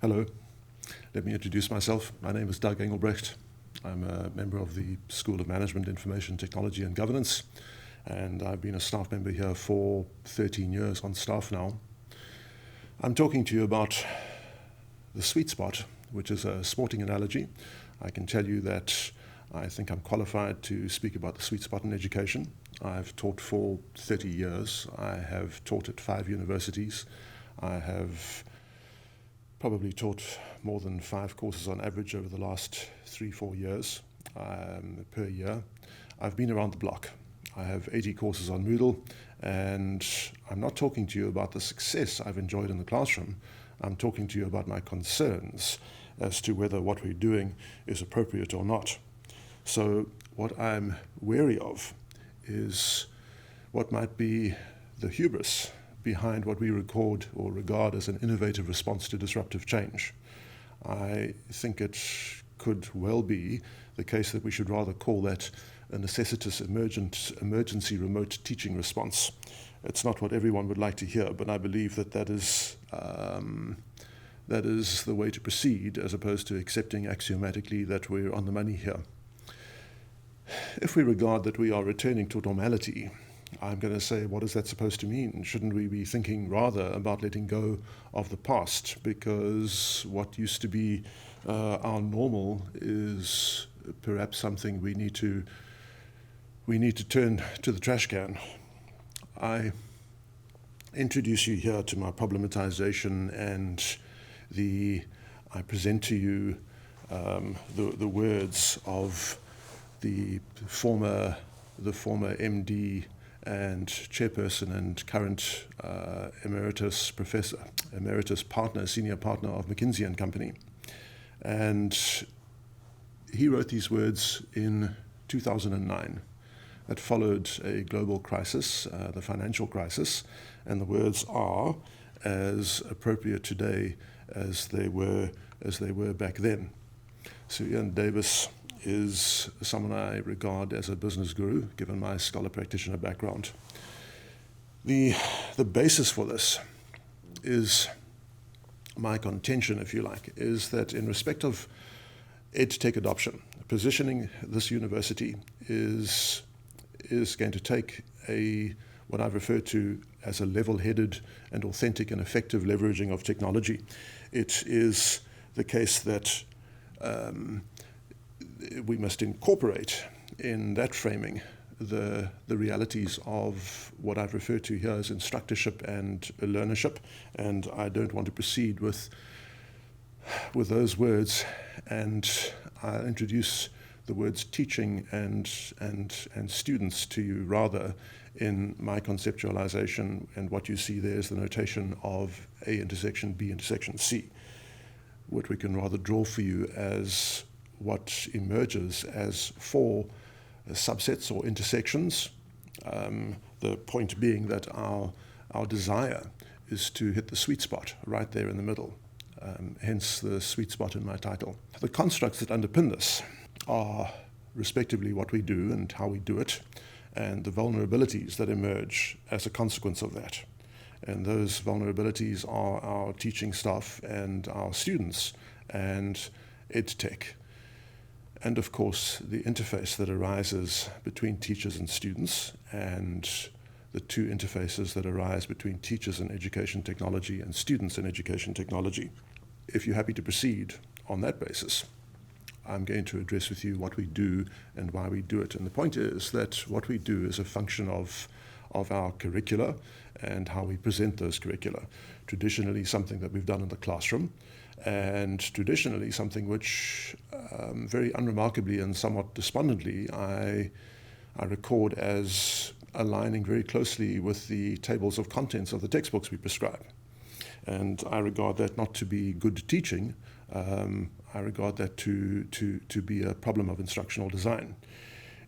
Hello, let me introduce myself. My name is Doug Engelbrecht. I'm a member of the School of Management, Information Technology and Governance, and I've been a staff member here for 13 years on staff now. I'm talking to you about the sweet spot, which is a sporting analogy. I can tell you that I think I'm qualified to speak about the sweet spot in education. I've taught for 30 years. I have taught at 5 universities. I have probably taught more than 5 courses on average over the last 3-4 years per year. I've been around the block. I have 80 courses on Moodle, and I'm not talking to you about the success I've enjoyed in the classroom. I'm talking to you about my concerns as to whether what we're doing is appropriate or not. So what I'm wary of is what might be the hubris behind what we record or regard as an innovative response to disruptive change. I think it could well be the case that we should rather call that a necessitous emergency remote teaching response. It's not what everyone would like to hear, but I believe that is the way to proceed, as opposed to accepting axiomatically that we're on the money here. If we regard that we are returning to normality, I'm going to say, what is that supposed to mean? Shouldn't we be thinking rather about letting go of the past? Because what used to be our normal is perhaps something we need to turn to the trash can. I introduce you here to my problematization, and I present to you the words of the former MD and chairperson and current emeritus partner, senior partner of McKinsey & Company. And he wrote these words in 2009. That followed a global crisis, the financial crisis, and the words are as appropriate today as they were back then. So Ian Davis is someone I regard as a business guru, given my scholar practitioner background. The basis for this is my contention, if you like, is that in respect of EdTech adoption, positioning this university is going to take what I've referred to as a level-headed and authentic and effective leveraging of technology. It is the case that we must incorporate in that framing the realities of what I've referred to here as instructorship and learnership, and I don't want to proceed with those words, and I'll introduce the words teaching and students to you rather in my conceptualization, and what you see there is the notation of A intersection B intersection C, what we can rather draw for you as what emerges as 4 subsets or intersections, the point being that our desire is to hit the sweet spot right there in the middle, hence the sweet spot in my title. The constructs that underpin this are respectively what we do and how we do it, and the vulnerabilities that emerge as a consequence of that. And those vulnerabilities are our teaching staff and our students and EdTech. And of course, the interface that arises between teachers and students, and the 2 interfaces that arise between teachers in education technology and students in education technology. If you're happy to proceed on that basis, I'm going to address with you what we do and why we do it. And the point is that what we do is a function of our curricula and how we present those curricula. Traditionally, something that we've done in the classroom, and traditionally something which very unremarkably and somewhat despondently I record as aligning very closely with the tables of contents of the textbooks we prescribe. And I regard that not to be good teaching. I regard that to be a problem of instructional design.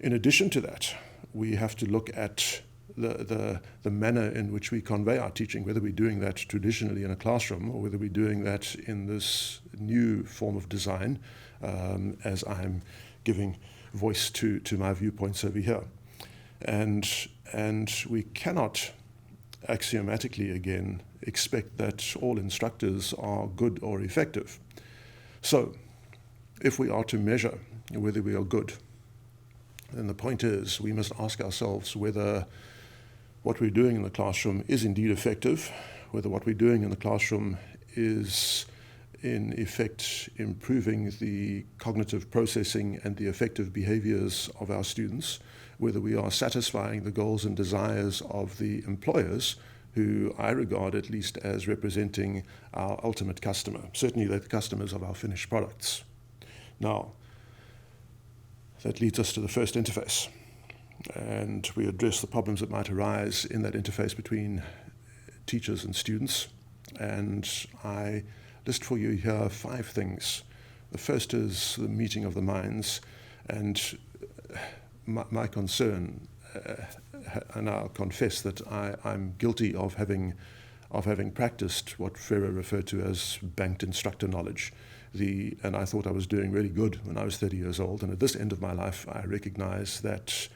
In addition to that, we have to look at the manner in which we convey our teaching, whether we're doing that traditionally in a classroom or whether we're doing that in this new form of design, as I'm giving voice to my viewpoints over here. And we cannot axiomatically, again, expect that all instructors are good or effective. So, if we are to measure whether we are good, then the point is we must ask ourselves whether what we're doing in the classroom is indeed effective, whether what we're doing in the classroom is in effect improving the cognitive processing and the effective behaviors of our students, whether we are satisfying the goals and desires of the employers, who I regard at least as representing our ultimate customer, certainly the customers of our finished products. Now, that leads us to the first interface, and we address the problems that might arise in that interface between teachers and students, and I list for you here 5 things. The first is the meeting of the minds, and my concern, and I'll confess that I'm guilty of having practiced what Freire referred to as banked instructor knowledge. And I thought I was doing really good when I was 30 years old, and at this end of my life I recognize that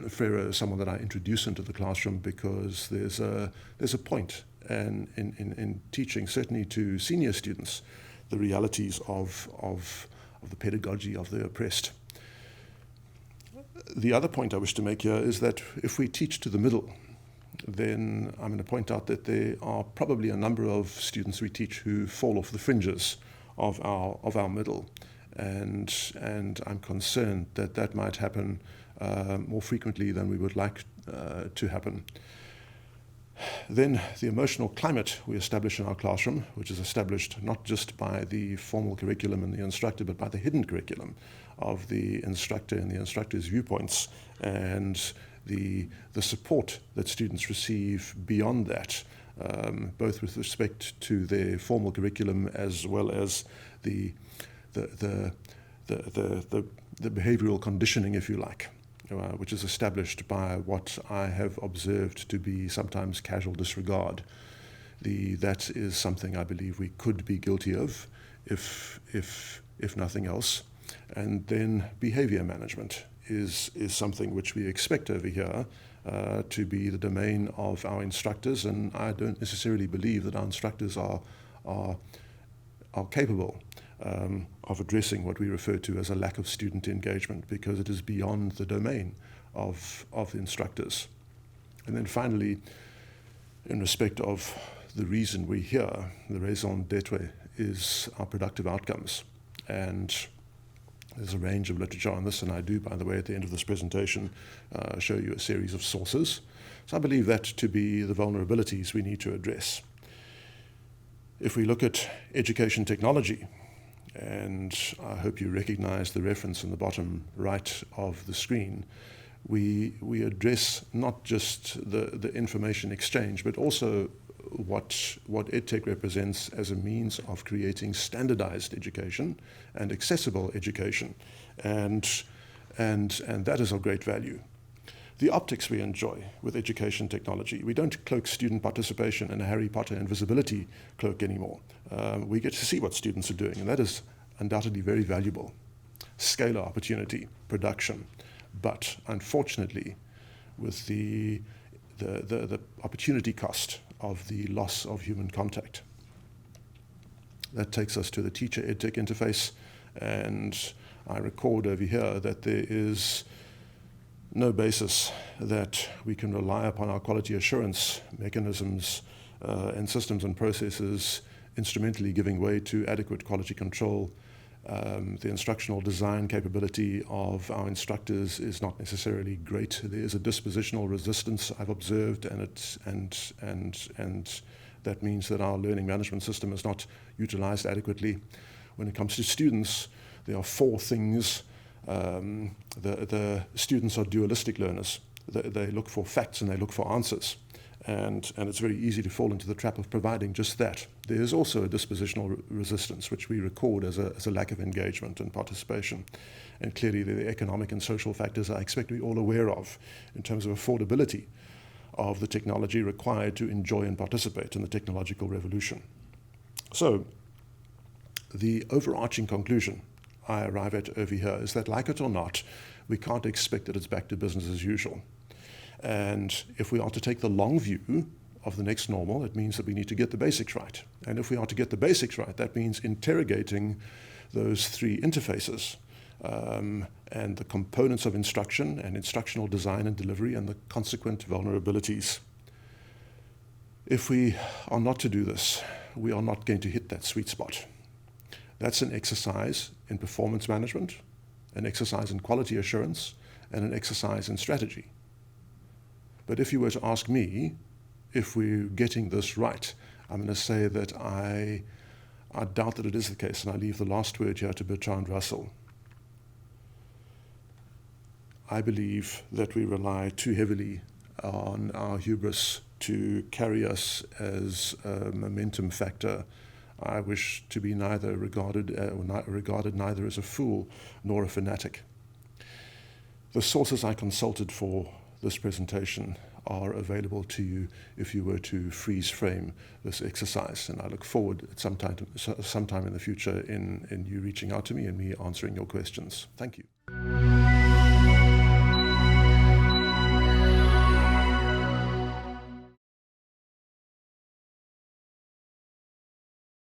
Freire is someone that I introduce into the classroom because there's a point in teaching, certainly to senior students, the realities of the pedagogy of the oppressed. The other point I wish to make here is that if we teach to the middle, then I'm going to point out that there are probably a number of students we teach who fall off the fringes of our middle, and I'm concerned that that might happen more frequently than we would like to happen. Then the emotional climate we establish in our classroom, which is established not just by the formal curriculum and the instructor, but by the hidden curriculum of the instructor and the instructor's viewpoints, and the support that students receive beyond that, both with respect to their formal curriculum as well as the behavioral conditioning, if you like, which is established by what I have observed to be sometimes casual disregard. That is something I believe we could be guilty of, if nothing else. And then behavior management is something which we expect over here to be the domain of our instructors, and I don't necessarily believe that our instructors are capable of addressing what we refer to as a lack of student engagement, because it is beyond the domain of the instructors. And then finally, in respect of the reason we're here, the raison d'etre is our productive outcomes. And there's a range of literature on this, and I do, by the way, at the end of this presentation, show you a series of sources. So I believe that to be the vulnerabilities we need to address. If we look at education technology, and I hope you recognize the reference in the bottom right of the screen, we address not just the information exchange, but also what EdTech represents as a means of creating standardized education and accessible education, and that is of great value. The optics we enjoy with education technology, we don't cloak student participation in a Harry Potter invisibility cloak anymore. We get to see what students are doing, and that is undoubtedly very valuable. Scalar opportunity, production, but unfortunately, with the opportunity cost of the loss of human contact. That takes us to the teacher EdTech interface, and I record over here that there is no basis that we can rely upon our quality assurance mechanisms and systems and processes instrumentally giving way to adequate quality control. The instructional design capability of our instructors is not necessarily great. There is a dispositional resistance I've observed, and that means that our learning management system is not utilized adequately. When it comes to students, there are 4 things. The students are dualistic learners. They look for facts and they look for answers. And it's very easy to fall into the trap of providing just that. There is also a dispositional resistance, which we record as a lack of engagement and participation. And clearly the economic and social factors I expect we're all aware of in terms of affordability of the technology required to enjoy and participate in the technological revolution. So the overarching conclusion I arrive at over here is that, like it or not, we can't expect that it's back to business as usual. And if we are to take the long view of the next normal, it means that we need to get the basics right. And if we are to get the basics right, that means interrogating those three interfaces and the components of instruction and instructional design and delivery and the consequent vulnerabilities. If we are not to do this, we are not going to hit that sweet spot. That's an exercise in performance management, an exercise in quality assurance, and an exercise in strategy. But if you were to ask me if we're getting this right, I'm going to say that I doubt that it is the case, and I leave the last word here to Bertrand Russell. I believe that we rely too heavily on our hubris to carry us as a momentum factor. I wish to be neither regarded neither as a fool nor a fanatic. The sources I consulted for this presentation are available to you if you were to freeze frame this exercise, and I look forward at sometime in the future in you reaching out to me and me answering your questions. Thank you.